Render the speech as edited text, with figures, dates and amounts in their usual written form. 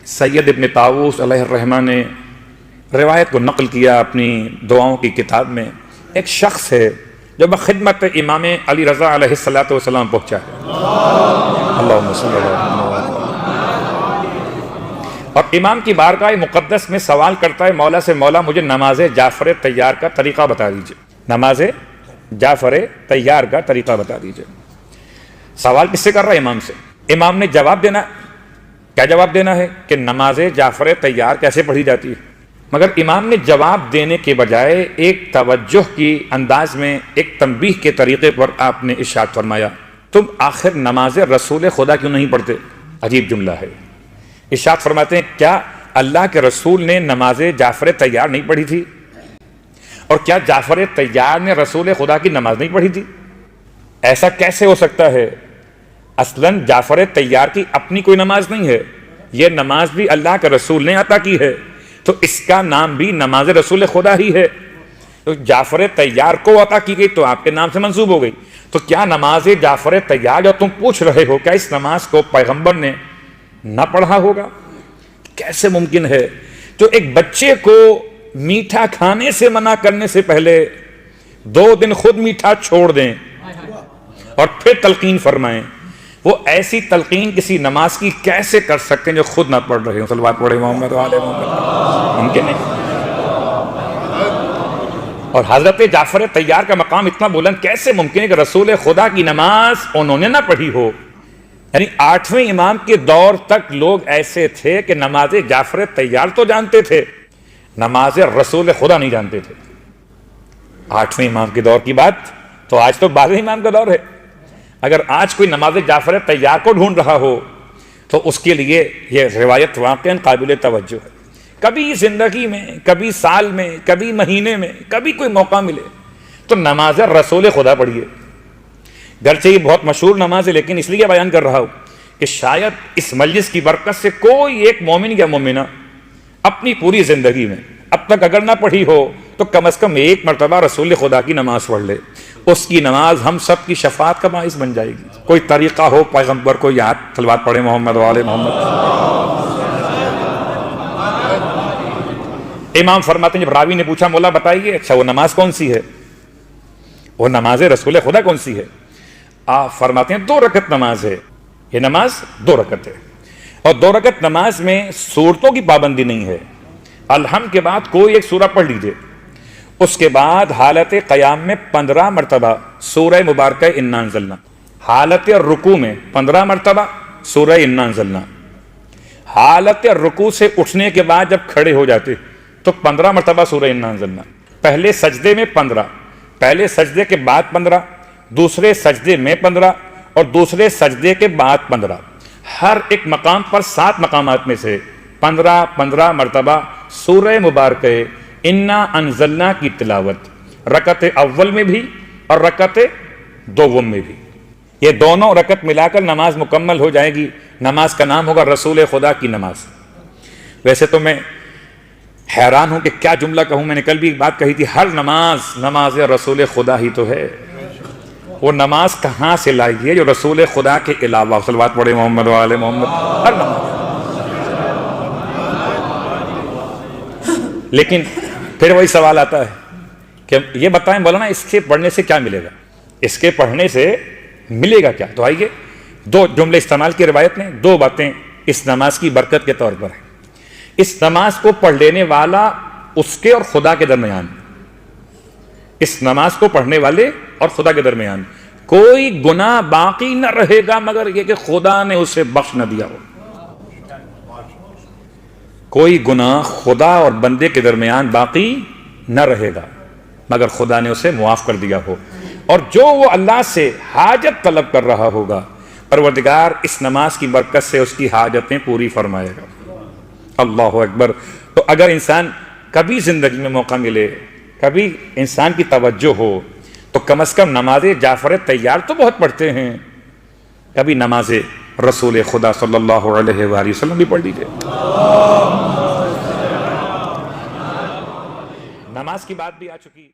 سید ابن طاووس علیہ الرحمہ نے روایت کو نقل کیا اپنی دعاؤں کی کتاب میں. ایک شخص ہے جو بخدمت امام علی رضا علیہ السلام پہنچا ہے. اللہم صلی اللہ علیہ وسلم. اور امام کی بارگاہ مقدس میں سوال کرتا ہے مولا سے، مولا مجھے نماز جعفر تیار کا طریقہ بتا دیجئے. نماز جعفر تیار کا طریقہ بتا دیجئے. سوال کس سے کر رہا ہے؟ امام سے. امام نے جواب دینا، کیا جواب دینا ہے کہ نماز جعفر تیار کیسے پڑھی جاتی ہے. مگر امام نے جواب دینے کے بجائے ایک توجہ کی انداز میں ایک تنبیہ کے طریقے پر آپ نے ارشاد فرمایا، تم آخر نماز رسول خدا کیوں نہیں پڑھتے؟ عجیب جملہ ہے. ارشاد فرماتے ہیں کیا اللہ کے رسول نے نماز جعفر تیار نہیں پڑھی تھی؟ اور کیا جعفر تیار نے رسول خدا کی نماز نہیں پڑھی تھی؟ ایسا کیسے ہو سکتا ہے؟ اصلاً جعفر تیار کی اپنی کوئی نماز نہیں ہے، یہ نماز بھی اللہ کے رسول نے عطا کی ہے، تو اس کا نام بھی نماز رسول خدا ہی ہے. تو جعفر تیار کو عطا کی گئی تو آپ کے نام سے منسوب ہو گئی. تو کیا نماز جعفر تیار جو تم پوچھ رہے ہو کیا اس نماز کو پیغمبر نے نہ پڑھا ہوگا؟ کیسے ممکن ہے؟ جو ایک بچے کو میٹھا کھانے سے منع کرنے سے پہلے 2 دن خود میٹھا چھوڑ دیں اور پھر تلقین فرمائیں، وہ ایسی تلقین کسی نماز کی کیسے کر سکتے ہیں جو خود نہ پڑھ رہے ہوں؟ صلوات پڑھے محمد و آل محمد. ممکن نہیں. اور حضرت جعفر تیار کا مقام اتنا بلند کیسے ممکن ہے کہ رسول خدا کی نماز انہوں نے نہ پڑھی ہو؟ یعنی 8ویں امام کے دور تک لوگ ایسے تھے کہ نماز جعفر تیار تو جانتے تھے، نماز رسول خدا نہیں جانتے تھے. 8ویں امام کے دور کی بات تو آج تو 12ویں امام کا دور ہے. اگر آج کوئی نماز جعفر تیار کو ڈھونڈ رہا ہو تو اس کے لیے یہ روایت واقعاً قابل توجہ ہے. کبھی زندگی میں، کبھی سال میں، کبھی مہینے میں، کبھی کوئی موقع ملے تو نماز رسول خدا پڑھیے. گرچہ یہ بہت مشہور نماز ہے لیکن اس لیے بیان کر رہا ہوں کہ شاید اس مجلس کی برکت سے کوئی ایک مومن یا مومنہ اپنی پوری زندگی میں اب تک اگر نہ پڑھی ہو تو کم از کم ایک مرتبہ رسول خدا کی نماز پڑھ لے. اس کی نماز ہم سب کی شفاعت کا باعث بن جائے گی. کوئی طریقہ ہو پیغمبر کو یاد، صلوات پڑھے محمد و آل محمد. امام فرماتے ہیں جب راوی نے پوچھا مولا بتائیے اچھا وہ نماز کون سی ہے، وہ نماز رسول خدا کون سی ہے؟ آپ فرماتے ہیں 2 رکعت نماز ہے. یہ نماز 2 رکعت ہے، اور 2 رکعت نماز میں سورتوں کی پابندی نہیں ہے. الحمد کے بعد کوئی ایک سورہ پڑھ لیجئے، اس کے بعد حالت قیام میں 15 مرتبہ سورہ مبارکہ انا انزلنا، حالت رکوع میں 15 مرتبہ سورہ انا انزلنا، حالت رکوع سے اٹھنے کے بعد جب کھڑے ہو جاتے تو 15 مرتبہ سورہ انا انزلنا. پہلے سجدے میں 15، پہلے سجدے کے بعد 15، دوسرے سجدے میں 15 اور دوسرے سجدے کے بعد 15. ہر ایک مقام پر 7 مقامات میں سے 15 مرتبہ سورہ مبارکہ انا انزلنا کی تلاوت، رکعت اول میں بھی اور رکعت دوم میں بھی. یہ دونوں رکعت ملا کر نماز مکمل ہو جائے گی. نماز کا نام ہوگا رسول خدا کی نماز. ویسے تو میں حیران ہوں کہ کیا جملہ کہوں. میں نے کل بھی ایک بات کہی تھی، ہر نماز رسول خدا ہی تو ہے. وہ نماز کہاں سے لائی ہے جو رسول خدا کے علاوہ؟ صلوات پڑھے محمد و آل محمد. ہر نماز. لیکن پھر وہی سوال آتا ہے کہ یہ بتائیں مولانا اس کے پڑھنے سے کیا ملے گا، اس کے پڑھنے سے ملے گا کیا؟ تو آئیے 2 جملے استعمال کی روایت میں، 2 باتیں اس نماز کی برکت کے طور پر ہیں. اس نماز کو پڑھ لینے والا اس کے اور خدا کے درمیان، اس نماز کو پڑھنے والے اور خدا کے درمیان کوئی گناہ باقی نہ رہے گا مگر یہ کہ خدا نے اسے بخش نہ دیا ہو. کوئی گناہ خدا اور بندے کے درمیان باقی نہ رہے گا مگر خدا نے اسے معاف کر دیا ہو. اور جو وہ اللہ سے حاجت طلب کر رہا ہوگا پروردگار اس نماز کی برکت سے اس کی حاجتیں پوری فرمائے گا. اللہ اکبر. تو اگر انسان کبھی زندگی میں موقع ملے، کبھی انسان کی توجہ ہو تو کم از کم نماز جعفر تیار تو بہت پڑھتے ہیں، کبھی نماز رسول خدا صلی اللہ علیہ وآلہ وسلم بھی پڑھ لیجیے. نماز کی بات بھی آ چکی.